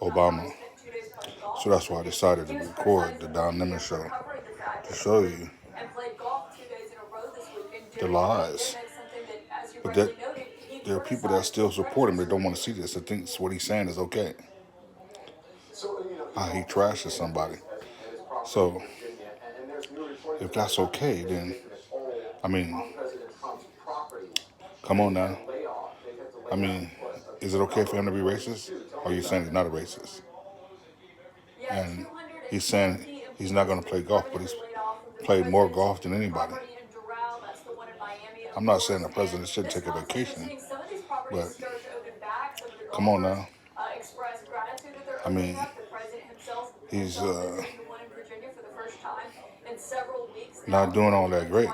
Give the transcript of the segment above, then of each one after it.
Obama. So that's why I decided to record the Don Lemon Show to show you the lies. But that there are people that still support him that don't want to see this. That thinks what he's saying is okay. He trashes somebody. So if that's okay, then I mean, come on now. I mean, is it okay for him to be racist? Or are you saying he's not a racist? And he's saying he's not going to play golf, but he's played more golf than anybody. I'm not saying the president should take a vacation, but come on now. I mean, he's not doing all that great.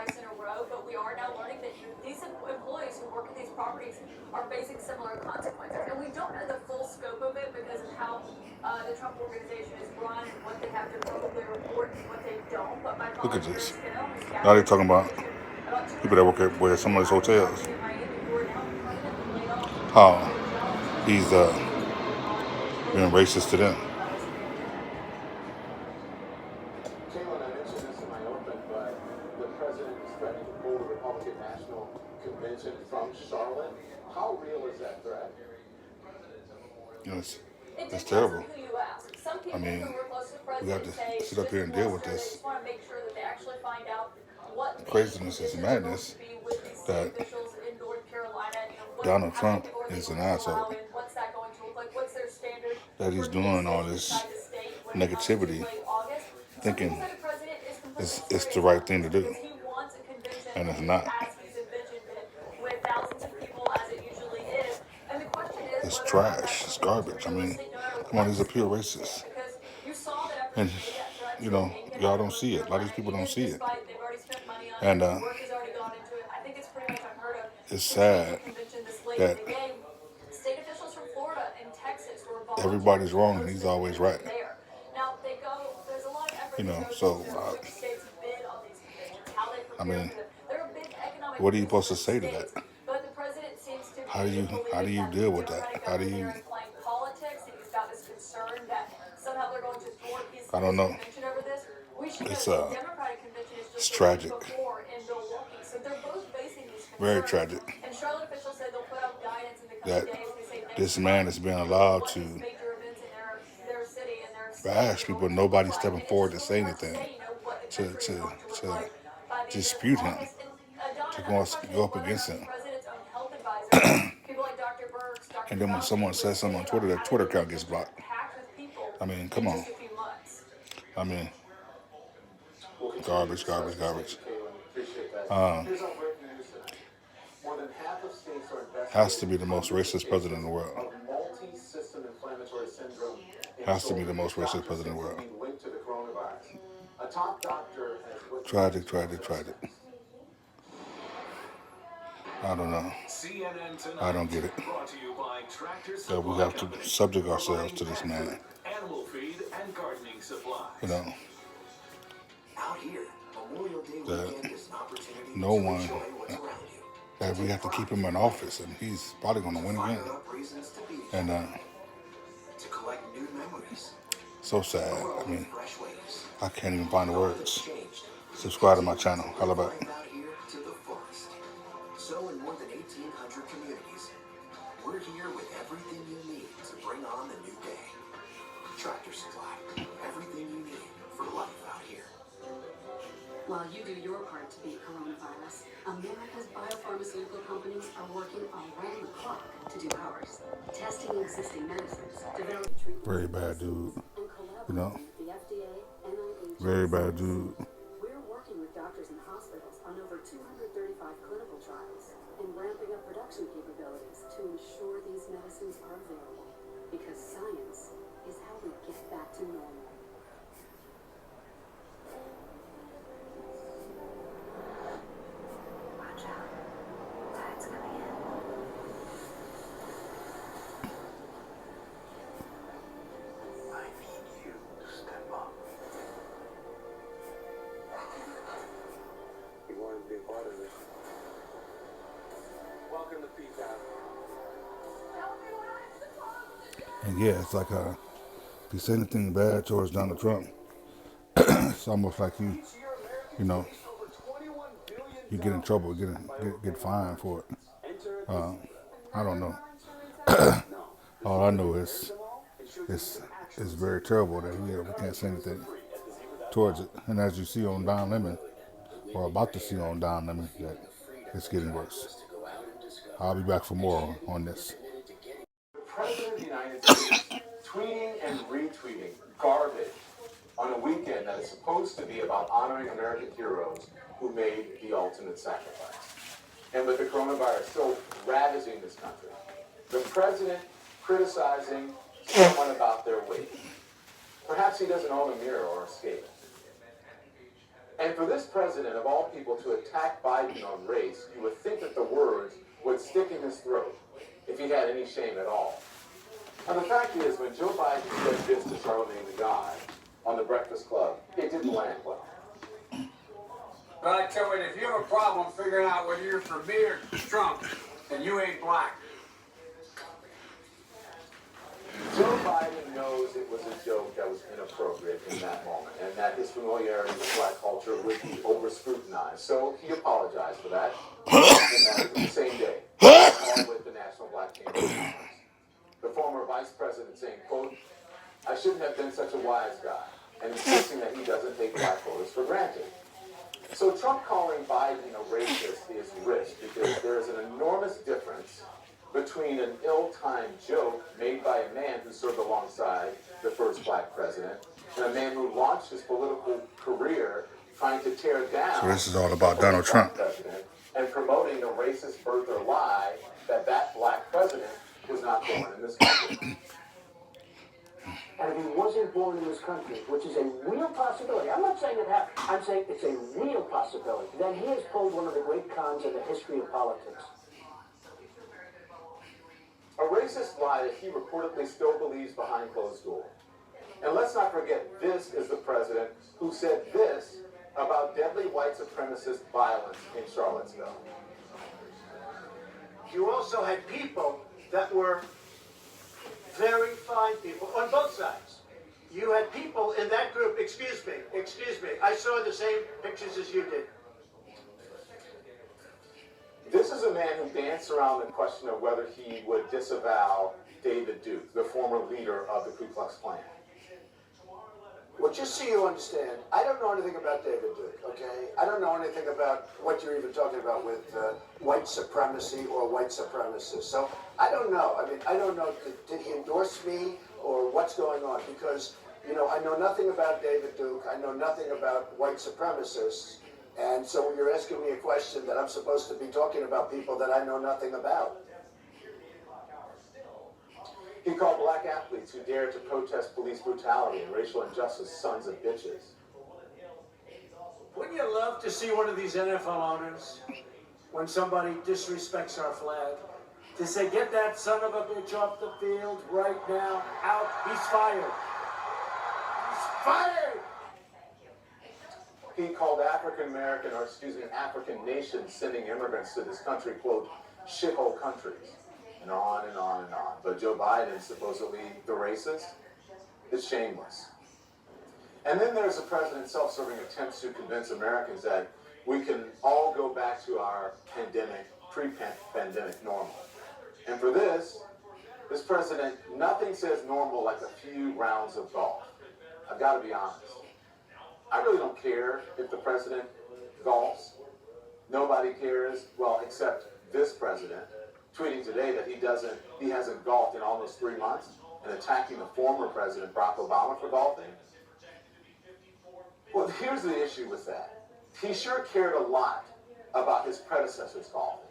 Look at this. Now they're talking about people that work at where some of these hotels. How he's being racist to them. Caitlin, I mentioned this in my open, but the president is threatening to pull the Republican National Convention from Charlotte. How real is that threat? It's terrible. I mean, we have to sit up here and deal with this craziness and madness that Donald Trump is an asshole. That he's doing all this negativity, thinking it's the right thing to do, and it's not. It's trash. It's garbage. I mean, come on, he's a pure racist. And, you know, y'all don't see it. A lot of these people don't see it. And it's sad that everybody's wrong and he's always right. You know, so, I mean, what are you supposed to say to that? How do you deal with that? How do you? I don't know. It's tragic. Very tragic. That this man is being allowed to bash people. Nobody's stepping forward to say anything, to dispute him, to go up against him. And then when someone says something on Twitter, that Twitter account gets blocked. I mean, come on. I mean, garbage. Has to be the most racist president in the world. Has to be the most racist president in the world. Tragic. I don't know. I don't get it. That we have to subject ourselves to this man. You know, that no one, that we have to keep him in office, and he's probably going to win again. And so sad. I mean, I can't even find the words. Subscribe to my channel. Holla back. So in more than 1,800 communities, we're here with everything you need to bring on the new day. Tractor Supply, everything you need for life out here. While you do your part to beat coronavirus, America's biopharmaceutical companies are working around the clock to do ours. Testing existing medicines, developing treatments. Very bad dude. You know? The FDA, NIH, Very bad dude. We're working with doctors and hospitals on over 235 clinical trials and ramping up production capabilities to ensure these medicines are available. Because science is how we get back to normal. Watch out. Tide's coming in. I need you to step up. You wanted to be a part of this. Welcome to P-Town. And yeah, it's like if you say anything bad towards Donald Trump, it's almost like you know, you get in trouble, get fined for it. I don't know. All I know is it's very terrible that we can't say anything towards it. And as you see on Don Lemon, or about to see on Don Lemon, that it's getting worse. I'll be back for more on this. The President of the United States tweeting and retweeting garbage on a weekend that is supposed to be about honoring American heroes who made the ultimate sacrifice. And with the coronavirus still ravaging this country, the President criticizing someone about their weight. Perhaps he doesn't own a mirror or a scale. And for this president, of all people, to attack Biden on race, you would think that the words would stick in his throat if he had any shame at all. Now, the fact is, when Joe Biden said this to Charlamagne the God on the Breakfast Club, it didn't land well. But I tell you, if you have a problem figuring out whether you're for me or Trump, then you ain't black. Joe Biden knows it was a joke that was inappropriate in that moment, and that his familiarity with black culture would be over-scrutinized. So he apologized for that, and that was the same day, along with the National Black Chamber of Commerce. The former vice president saying, quote, "I shouldn't have been such a wise guy," and insisting that he doesn't take black voters for granted. So Trump calling Biden a racist is rich, because there is an enormous difference between an ill-timed joke made by a man who served alongside the first black president and a man who launched his political career trying to tear down. So this is all about Donald Trump. And promoting a racist birther lie that black president was not born in this country. And if he wasn't born in this country, which is a real possibility, I'm not saying it happened, I'm saying it's a real possibility, then he has pulled one of the great cons in the history of politics. A racist lie that he reportedly still believes behind closed doors. And let's not forget, this is the president who said this about deadly white supremacist violence in Charlottesville. You also had people that were very fine people on both sides. You had people in that group, excuse me, I saw the same pictures as you did. This is a man who danced around the question of whether he would disavow David Duke, the former leader of the Ku Klux Klan. Well, just so you understand, I don't know anything about David Duke, okay? I don't know anything about what you're even talking about with white supremacy or white supremacists. So I don't know. I mean, I don't know, did he endorse me or what's going on? Because, you know, I know nothing about David Duke. I know nothing about white supremacists. And so you're asking me a question that I'm supposed to be talking about people that I know nothing about. He called black athletes who dared to protest police brutality and racial injustice sons of bitches. Wouldn't you love to see one of these NFL owners, when somebody disrespects our flag, to say, get that son of a bitch off the field right now, out, he's fired. He's fired! He called African nations sending immigrants to this country, quote, shithole countries, and on and on and on. But Joe Biden, supposedly the racist, is shameless. And then there's the president's self-serving attempts to convince Americans that we can all go back to our pre-pandemic normal. And for this president, nothing says normal like a few rounds of golf. I've got to be honest. I really don't care if the president golfs. Nobody cares, well, except this president, tweeting today that he hasn't golfed in almost 3 months and attacking the former president, Barack Obama, for golfing. Well, here's the issue with that. He sure cared a lot about his predecessor's golfing.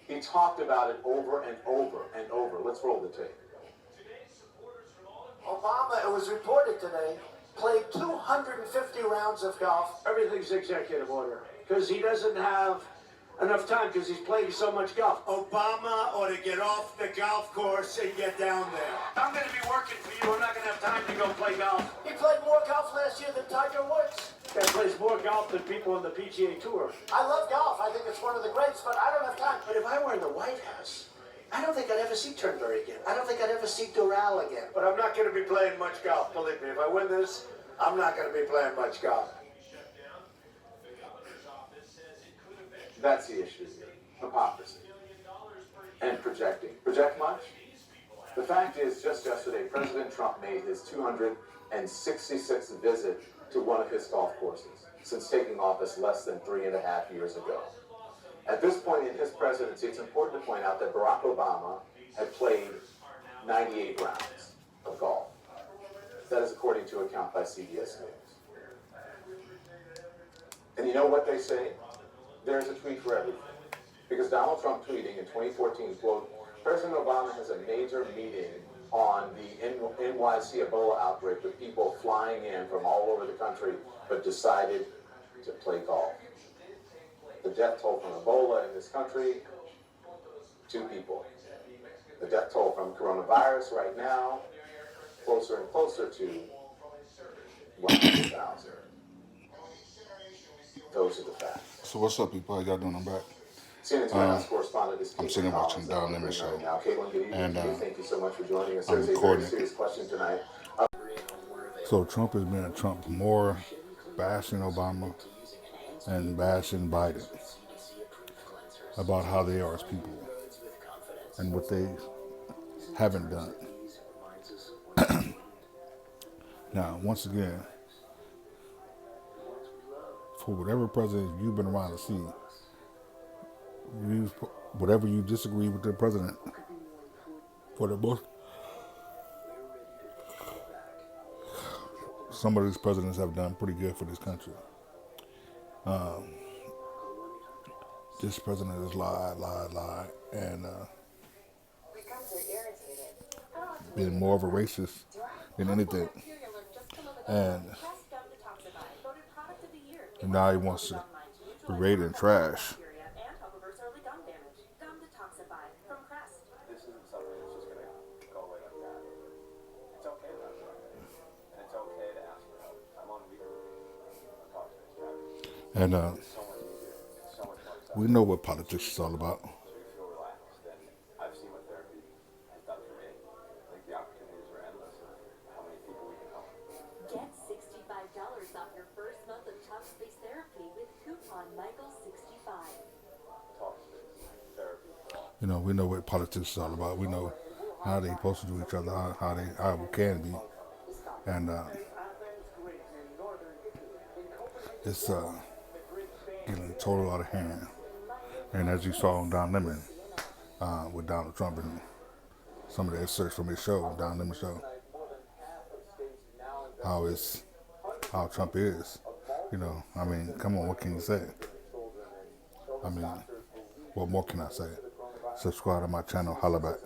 He talked about it over and over and over. Let's roll the tape. Obama, it was reported today, played 250 rounds of golf. Everything's executive order, because he doesn't have enough time, because he's playing so much golf. Obama ought to get off the golf course and get down there. I'm going to be working for you. I'm not going to have time to go play golf. He played more golf last year than Tiger Woods. Guy plays more golf than people on the PGA Tour. I love golf. I think it's one of the greats, but I don't have time. But if I were in the White House, I don't think I'd ever see Turnberry again. I don't think I'd ever see Doral again. But I'm not going to be playing much golf. Believe me, if I win this, I'm not going to be playing much golf. That's the issue here. Hypocrisy. And projecting. Project much? The fact is, just yesterday, President Trump made his 266th visit to one of his golf courses since taking office less than 3.5 years ago. At this point in his presidency, it's important to point out that Barack Obama had played 98 rounds of golf. That is according to an account by CBS News. And you know what they say? There's a tweet for everything. Because Donald Trump tweeting in 2014, quote, President Obama has a major meeting on the NYC Ebola outbreak with people flying in from all over the country, but decided to play golf. The death toll from Ebola in this country, 2 people. The death toll from coronavirus right now, closer and closer to 100,000. Those are the facts. So what's up, people? How y'all doing? I'm back. CNN's White House correspondent is I'm Caitlin sitting watching Collins. Don Lemon show. Now, Caitlin, good evening And, to you. Thank you so much for joining us. I'm There's a very recording. serious question tonight. So Trump is being Trump more bashing Obama and bashing Biden about how they are as people and what they haven't done. Now, once again, for whatever president you've been around to see, whatever you disagree with the president, for the most, some of these presidents have done pretty good for this country. This president has lied, and been more of a racist than anything. And now he wants to berate and trash. This isn't something that's just going to go away like that. It's okay to have trouble. And it's okay to ask for help. I'm on video with you. I'll talk to this guy. And It's so much easier. It's so much more exciting. we know what politics is all about. So you feel relaxed. And I've seen what therapy has done for me. Like the opportunities are endless of how many people we can help. Get $65 off your first month of Talkspace therapy with coupon Michael65. Talk space. Therapy for all. You know, we know what politics is all about. We know how they supposed to do each other, how we can be, and it's getting total out of hand. And as you saw on Don Lemon with Donald Trump and some of the excerpts from his show, Don Lemon show, how Trump is. You know, I mean, come on, what can you say? I mean, what more can I say? Subscribe to my channel, holla back.